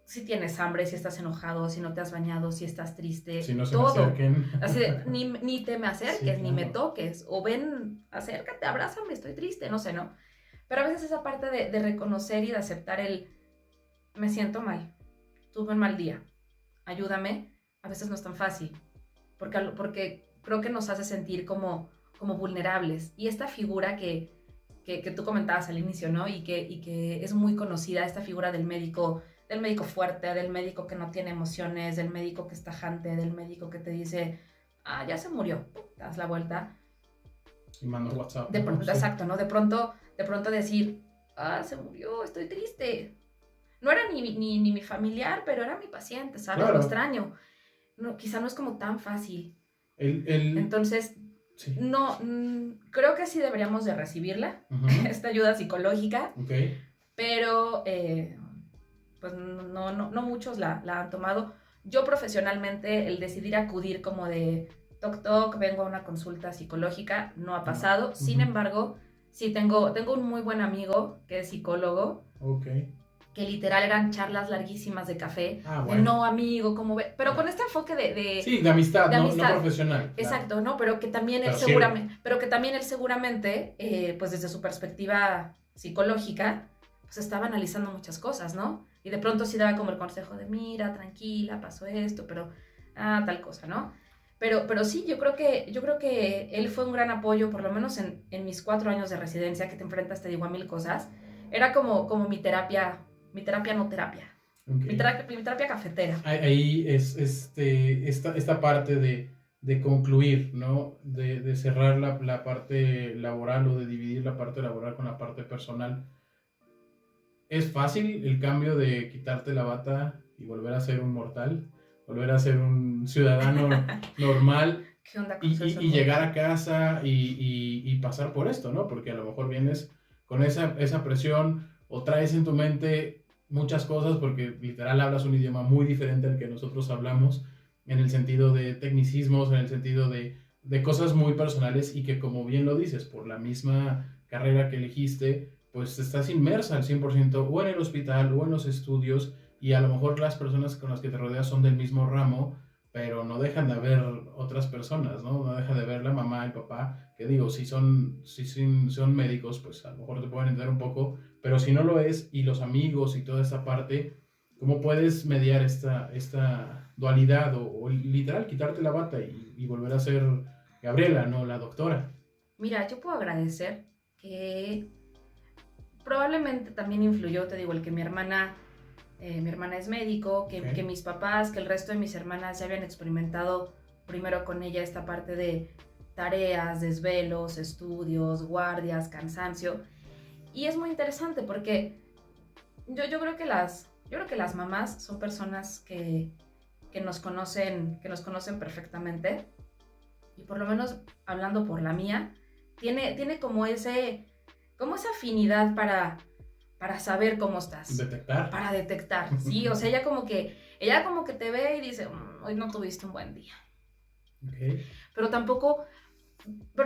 si tienes hambre, si estás enojado, si no te has bañado, si estás triste, si no se todo. Me acerquen. Así de, ni te me acerques, sí, claro. Ni me toques, o ven, acércate, abrázame, estoy triste, no sé, ¿no? Pero a veces esa parte de reconocer y de aceptar me siento mal, tuve un mal día, ayúdame, a veces no es tan fácil, porque creo que nos hace sentir como vulnerables. Y esta figura que tú comentabas al inicio, ¿no? Y que es muy conocida, esta figura del médico fuerte, del médico que no tiene emociones, del médico que es tajante, del médico que te dice, ya se murió, te das la vuelta. Y mando WhatsApp. Exacto, ¿no? De pronto decir, se murió, estoy triste. No era ni mi familiar, pero era mi paciente, ¿sabes? Claro. Lo extraño. No, quizá no es como tan fácil. Entonces, sí. No, creo que sí deberíamos de recibirla, esta ayuda psicológica, pero pues no muchos la han tomado. Yo profesionalmente, el decidir acudir como de toc, vengo a una consulta psicológica, no ha pasado. Sin embargo, sí tengo un muy buen amigo que es psicólogo. Que literal eran charlas larguísimas de café, bueno. De no amigo, ¿cómo ve? Pero con este enfoque sí, de amistad, no profesional. Exacto, claro. ¿no? Pero que también él seguramente, pues desde su perspectiva psicológica, pues estaba analizando muchas cosas, ¿no? Y de pronto sí daba como el consejo de, mira, tranquila, pasó esto, pero, tal cosa, ¿no? Pero sí, yo creo que él fue un gran apoyo, por lo menos en mis 4 años de residencia, que te enfrentas, te digo, a 1000 cosas. Era como mi terapia no terapia. Mi terapia cafetera. Ahí es esta parte de concluir, ¿no? De cerrar la parte laboral o de dividir la parte laboral con la parte personal. ¿Es fácil el cambio de quitarte la bata y volver a ser un mortal? Volver a ser un ciudadano normal. ¿Qué onda con y llegar a casa y pasar por esto, ¿no? Porque a lo mejor vienes con esa presión o traes en tu mente muchas cosas porque literal hablas un idioma muy diferente al que nosotros hablamos en el sentido de tecnicismos, en el sentido de cosas muy personales y que como bien lo dices, por la misma carrera que elegiste, pues estás inmersa al 100% o en el hospital o en los estudios y a lo mejor las personas con las que te rodeas son del mismo ramo, pero no dejan de haber otras personas, ¿no? No deja de ver la mamá, el papá, que digo, si son médicos, pues a lo mejor te pueden entender un poco, pero si no lo es, y los amigos y toda esta parte, ¿cómo puedes mediar esta dualidad o literal quitarte la bata y volver a ser Gabriela, no la doctora. Mira, yo puedo agradecer que probablemente también influyó, te digo, el que mi hermana es médico, Ok. que mis papás, que el resto de mis hermanas ya habían experimentado primero con ella esta parte de tareas, desvelos, estudios, guardias, cansancio. Y es muy interesante porque yo creo que las mamás son personas que nos conocen perfectamente. Y por lo menos hablando por la mía, tiene como como esa afinidad para saber cómo estás, Detectar. para detectar, ¿sí? O sea, ella como que te ve y dice, hoy no tuviste un buen día. Ok. Pero tampoco,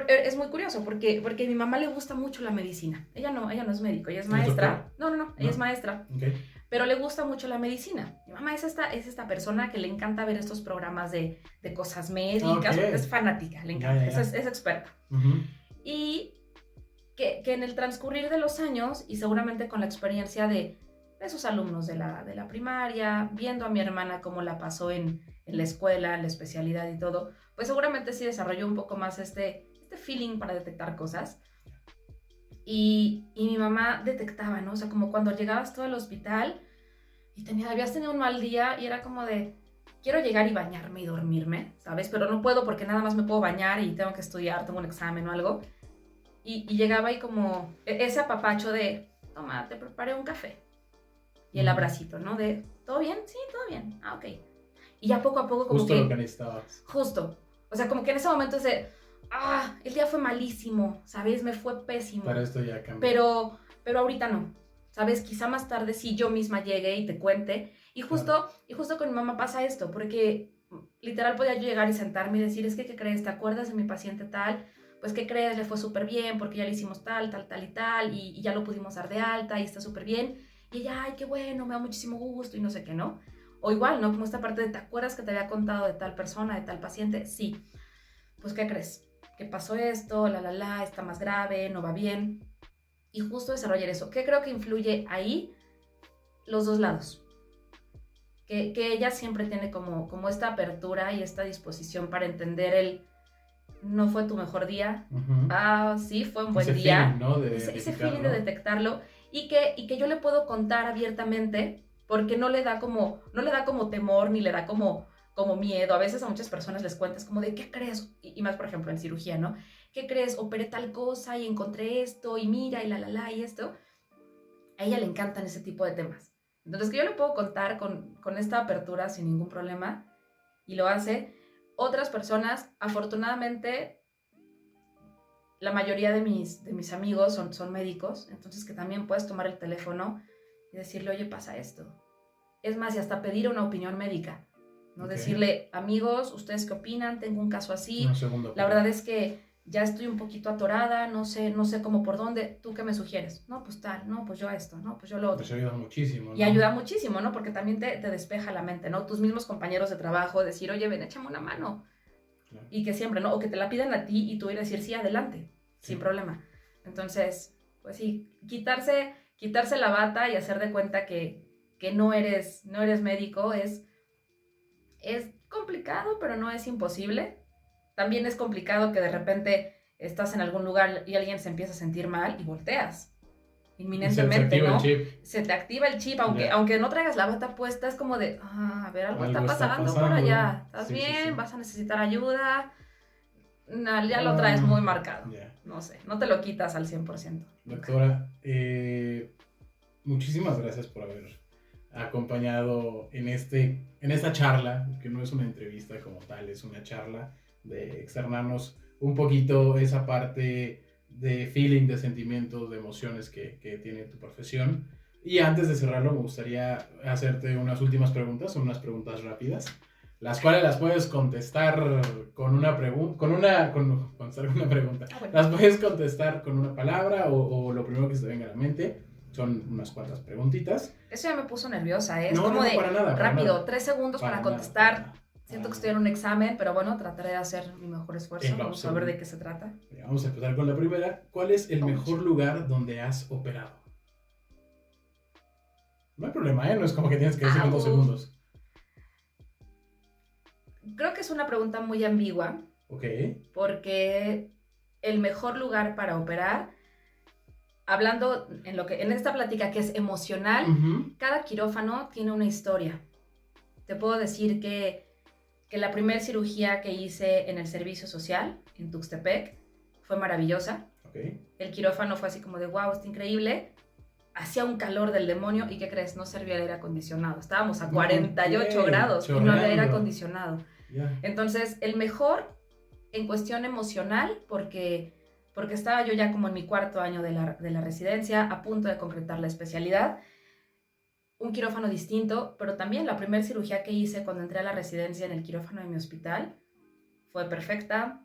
es muy curioso porque a mi mamá le gusta mucho la medicina. Ella no es médico, ella es ¿Es maestra. doctora? No, ella es ¿No? maestra. Ok. Pero le gusta mucho la medicina. Mi mamá es esta persona que le encanta ver estos programas de cosas Ok. médicas, porque es fanática, le encanta, Ya. es experta. Ujú. Y que en el transcurrir de los años, y seguramente con la experiencia de sus alumnos de la primaria, viendo a mi hermana cómo la pasó en la escuela, en la especialidad y todo, pues seguramente sí desarrolló un poco más este feeling para detectar cosas. Y mi mamá detectaba, ¿no? O sea, como cuando llegabas tú al hospital y habías tenido un mal día y era como de, quiero llegar y bañarme y dormirme, ¿sabes? Pero no puedo porque nada más me puedo bañar y tengo que estudiar, tengo un examen o algo. Y llegaba y como ese apapacho de, toma, te preparé un café. Y el abracito, ¿no? De, ¿todo bien? Sí, todo bien. Ah, ok. Y ya poco a poco como Justo lo que que, necesitabas. justo. O sea, como que en ese momento es de, el día fue malísimo, ¿sabes? Me fue pésimo. Para esto ya cambió. Pero ahorita no. ¿Sabes? Quizá más tarde sí yo misma llegue y te cuente. Claro. Y justo con mi mamá pasa esto, porque literal podía yo llegar y sentarme y decir, es que, ¿qué crees? ¿Te acuerdas de mi paciente tal? Pues, ¿qué crees? Le fue súper bien porque ya le hicimos tal, tal, tal y tal, y ya lo pudimos dar de alta y está súper bien. Y ella, ay, qué bueno, me da muchísimo gusto y no sé qué, ¿no? O igual, ¿no? Como esta parte de, ¿te acuerdas que te había contado de tal persona, de tal paciente? Sí. Pues, ¿qué crees? Que pasó esto, está más grave, no va bien. Y justo desarrollar eso. ¿Qué creo que influye ahí? Los dos lados. Que ella siempre tiene como esta apertura y esta disposición para entender no fue tu mejor día, sí, fue un buen Ese día, feeling, ¿no? De ese feeling de identificarlo. detectarlo y que yo le puedo contar abiertamente porque no le da como temor ni le da como miedo. A veces a muchas personas les cuentas como de, ¿qué crees? Y más, por ejemplo, en cirugía, ¿no? ¿Qué crees? Operé tal cosa y encontré esto y mira y y esto. A ella le encantan ese tipo de temas. Entonces, que yo le puedo contar con esta apertura sin ningún problema y lo hace. Otras personas, afortunadamente, la mayoría de mis amigos son médicos, entonces que también puedes tomar el teléfono y decirle, oye, pasa esto. Es más, y hasta pedir una opinión médica, ¿no? Ok. Decirle, amigos, ¿ustedes qué opinan? Tengo un caso así. Una segunda La opinión. verdad es que ya estoy un poquito atorada, no sé cómo por dónde. ¿Tú qué me sugieres? No, pues tal, no, pues yo esto, no, pues yo lo otro. Eso ayuda muchísimo, Y ¿no? ayuda muchísimo, ¿no? Porque también te despeja la mente, ¿no? Tus mismos compañeros de trabajo, decir, oye, ven, échame una mano. Claro. Y que siempre, ¿no? O que te la pidan a ti y tú ir a decir, sí, adelante, Sí. sin problema. Entonces, pues sí, quitarse la bata y hacer de cuenta que no eres médico es complicado, pero no es imposible. También es complicado que de repente estás en algún lugar y alguien se empieza a sentir mal y volteas Se inminentemente, activa el ¿no? chip. Se te activa el chip, aunque, Ya. aunque no traigas la bata puesta, es como de, a ver, algo está Algo está pasando por pasando. allá. ¿Estás Sí, sí, bien? sí. ¿Vas a necesitar ayuda? No, ya lo traes Ah, muy marcado. ya. No sé, no te lo quitas al 100%. Nunca. Doctora, muchísimas gracias por haber acompañado en esta charla, que no es una entrevista como tal, es una charla de externarnos un poquito esa parte de feeling, de sentimientos, de emociones que tiene tu profesión. Y antes de cerrarlo, me gustaría hacerte unas últimas preguntas, son unas preguntas rápidas, las cuales las puedes contestar con una pregunta, contestar con una pregunta. Ah, bueno. Las puedes contestar con una palabra o lo primero que se te venga a la mente. Son unas cuantas preguntitas. Eso ya me puso nerviosa, ¿eh? Es No, como de, para nada, para rápido, nada. 3 segundos para Para nada, para contestar. nada. Siento que estoy en un examen, pero bueno, trataré de hacer mi mejor esfuerzo. En lo Vamos a ver de absoluto. qué se trata. Vamos a empezar con la primera. ¿Cuál es el mejor lugar donde has operado? No hay problema, ¿eh? No es como que tienes que decir en 2 segundos. Creo que es una pregunta muy ambigua. Ok. Porque el mejor lugar para operar, hablando en esta plática que es emocional, cada quirófano tiene una historia. Te puedo decir que la primera cirugía que hice en el servicio social, en Tuxtepec, fue maravillosa. Okay. El quirófano fue así como de wow, está increíble. Hacía un calor del demonio y ¿qué crees? No servía el aire acondicionado. Estábamos a 48 grados y no había aire acondicionado. Yeah. Entonces, el mejor en cuestión emocional, porque estaba yo ya como en mi cuarto año de la residencia, a punto de concretar la especialidad. Un quirófano distinto, pero también la primera cirugía que hice cuando entré a la residencia en el quirófano de mi hospital fue perfecta.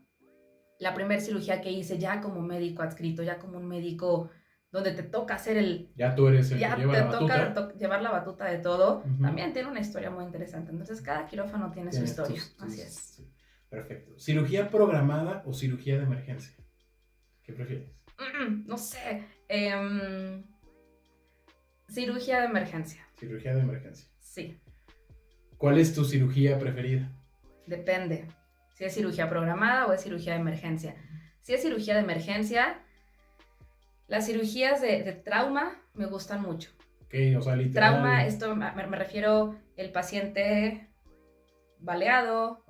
La primera cirugía que hice ya como médico adscrito, ya como un médico donde te toca hacer ya tú eres el ya que lleva la batuta. te toca llevar la batuta de todo. También tiene una historia muy interesante. Entonces, cada quirófano tiene su historia. Así es. Sí. Perfecto. ¿Cirugía programada o cirugía de emergencia? ¿Qué prefieres? No sé. Cirugía de emergencia. Cirugía de emergencia. Sí. ¿Cuál es tu cirugía preferida? Depende. Si es cirugía programada o es cirugía de emergencia. Si es cirugía de emergencia, las cirugías de trauma me gustan mucho. Ok, o sea, literal. Trauma, esto me refiero el paciente baleado,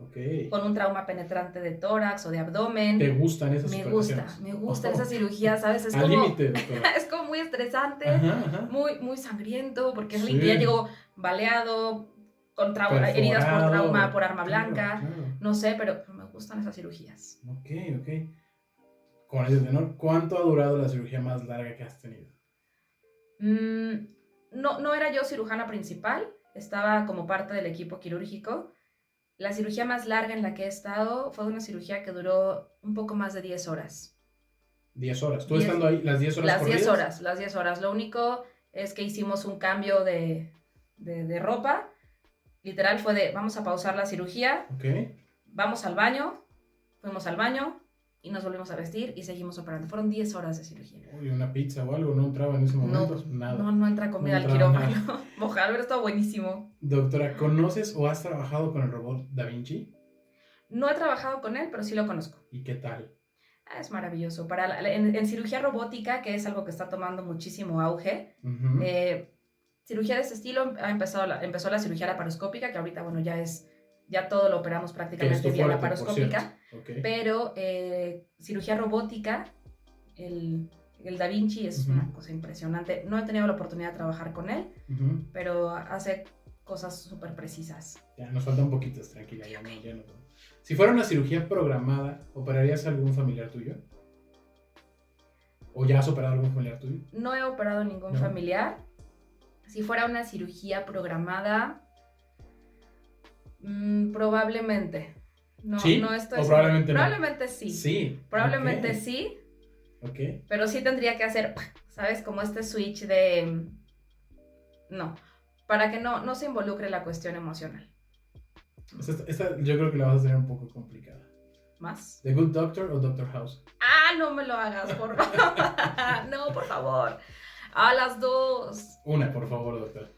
con un trauma penetrante de tórax o de abdomen. ¿Te gustan esas cirugías? Me gusta esa cirugía, ¿sabes? Es al como, límite, doctora. Es como muy estresante, muy sangriento, porque es sí. Ya llegó baleado, con heridas por trauma, por arma blanca, claro. No sé, pero me gustan esas cirugías. Ok. Con ese tenor, ¿cuánto ha durado la cirugía más larga que has tenido? No era yo cirujana principal, estaba como parte del equipo quirúrgico. La cirugía más larga en la que he estado fue una cirugía que duró un poco más de 10 horas. 10 horas. ¿Tú estando ahí las 10 horas Las corridas? Las 10 horas. Lo único es que hicimos un cambio de ropa. Literal fue de, vamos a pausar la cirugía. Vamos al baño. Fuimos al baño y nos volvimos a vestir y seguimos operando. Fueron 10 horas de cirugía. Uy, una pizza o algo, ¿no entraba en ese momento? Nada. No entra comida al quirófano. Ojalá hubiera estado buenísimo. Doctora, ¿conoces o has trabajado con el robot Da Vinci? No he trabajado con él, pero sí lo conozco. ¿Y qué tal? Es maravilloso. En cirugía robótica, que es algo que está tomando muchísimo auge, cirugía de este estilo, empezó la cirugía laparoscópica, que ahorita, bueno, ya todo lo operamos prácticamente vía laparoscópica. Pero cirugía robótica, el Da Vinci es una cosa impresionante. No he tenido la oportunidad de trabajar con él, pero hace cosas súper precisas. Ya, nos faltan poquitas, tranquila. Ya no. Si fuera una cirugía programada, ¿operarías a algún familiar tuyo? ¿O ya has operado a algún familiar tuyo? No he operado a ningún familiar. Si fuera una cirugía programada, probablemente. ¿Sí? No estoy ¿O probablemente no? Probablemente sí. Sí. Probablemente sí. Pero sí tendría que hacer, ¿sabes? Como este switch de... No. Para que no se involucre la cuestión emocional. Esta yo creo que la vas a tener un poco complicada. ¿Más? ¿The Good Doctor o Doctor House? No me lo hagas, por favor. No, por favor. A las dos. Una, por favor, doctor.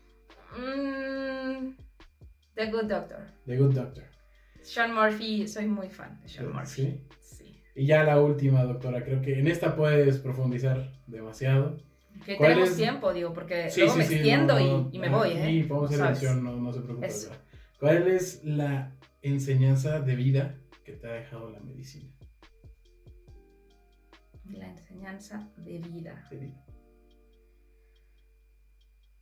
The Good Doctor. The Good Doctor. Sean Murphy, soy muy fan de Sean Murphy. Sí. Y ya la última, doctora, creo que en esta puedes profundizar demasiado. Que tenemos tiempo, digo, porque luego me extiendo y me voy, ¿eh? Sí, podemos hacer edición, no se preocupe. ¿Cuál es la enseñanza de vida que te ha dejado la medicina? La enseñanza de vida.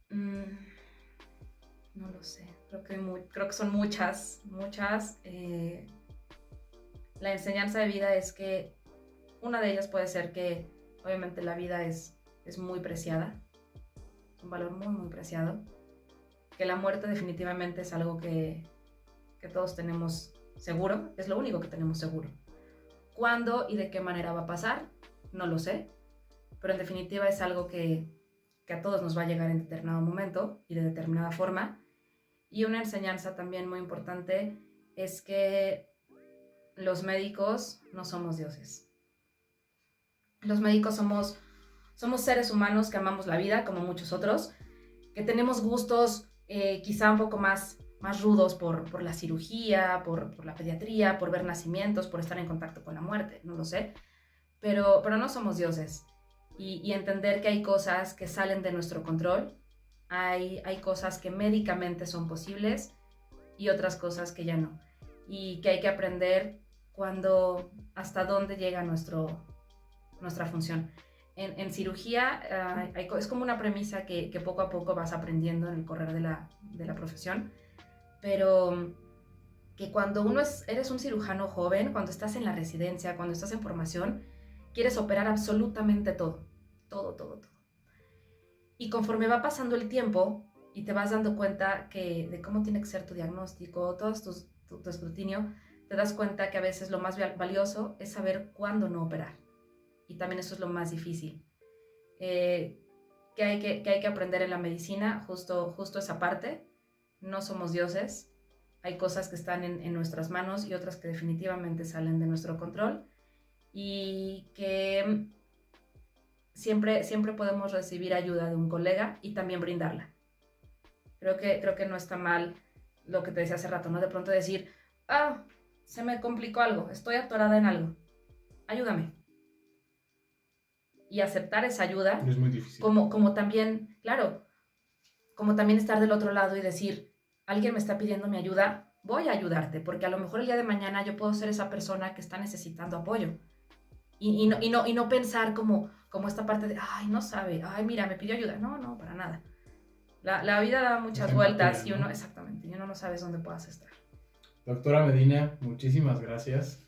No lo sé. Creo que son muchas. La enseñanza de vida es que una de ellas puede ser que obviamente la vida es muy preciada. Es un valor muy, muy preciado. Que la muerte definitivamente es algo que todos tenemos seguro. Es lo único que tenemos seguro. ¿Cuándo y de qué manera va a pasar? No lo sé. Pero en definitiva es algo que a todos nos va a llegar en determinado momento y de determinada forma. Y una enseñanza también muy importante es que los médicos no somos dioses. Los médicos somos seres humanos que amamos la vida, como muchos otros, que tenemos gustos quizá un poco más más rudos por la cirugía, por la pediatría, por ver nacimientos, por estar en contacto con la muerte, no lo sé. Pero no somos dioses. Y entender que hay cosas que salen de nuestro control, hay cosas que médicamente son posibles y otras cosas que ya no. Y que hay que aprender hasta dónde llega nuestra función. En cirugía es como una premisa que poco a poco vas aprendiendo en el correr de la profesión, pero que cuando eres un cirujano joven, cuando estás en la residencia, cuando estás en formación, quieres operar absolutamente todo, todo, todo, todo. Y conforme va pasando el tiempo y te vas dando cuenta de cómo tiene que ser tu diagnóstico, todo tu escrutinio, te das cuenta que a veces lo más valioso es saber cuándo no operar. Y también eso es lo más difícil. Que hay que aprender en la medicina, justo esa parte. No somos dioses. Hay cosas que están en nuestras manos y otras que definitivamente salen de nuestro control. Y que siempre podemos recibir ayuda de un colega y también brindarla. Creo que no está mal lo que te decía hace rato, ¿no? De pronto decir, se me complicó algo, estoy atorada en algo, ayúdame. Y aceptar esa ayuda. Es muy difícil. Como también, claro, como también estar del otro lado y decir, alguien me está pidiendo mi ayuda, voy a ayudarte, porque a lo mejor el día de mañana yo puedo ser esa persona que está necesitando apoyo. Y no pensar como esta parte de, no sabe, mira, me pidió ayuda. No, para nada. La vida da muchas vueltas y uno, exactamente, y uno no sabes dónde puedas estar. Doctora Medina, muchísimas gracias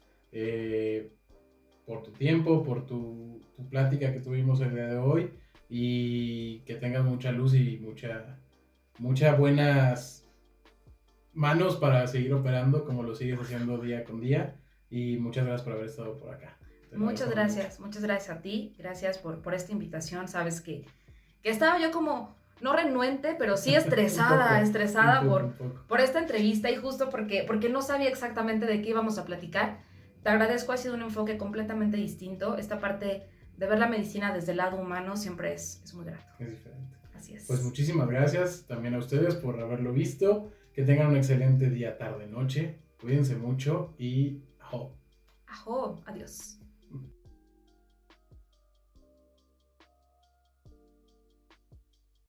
por tu tiempo, por tu plática que tuvimos el día de hoy, y que tengas mucha luz y muchas buenas manos para seguir operando como lo sigues haciendo día con día, y muchas gracias por haber estado por acá. Muchas gracias a ti, gracias por esta invitación. Sabes que estaba yo como, no renuente, pero sí estresada por esta entrevista, y justo porque no sabía exactamente de qué íbamos a platicar. Te agradezco, ha sido un enfoque completamente distinto. Esta parte de ver la medicina desde el lado humano siempre es muy grato. Es diferente. Así es. Pues muchísimas gracias también a ustedes por haberlo visto. Que tengan un excelente día, tarde, noche. Cuídense mucho y ajo. Ajo, adiós.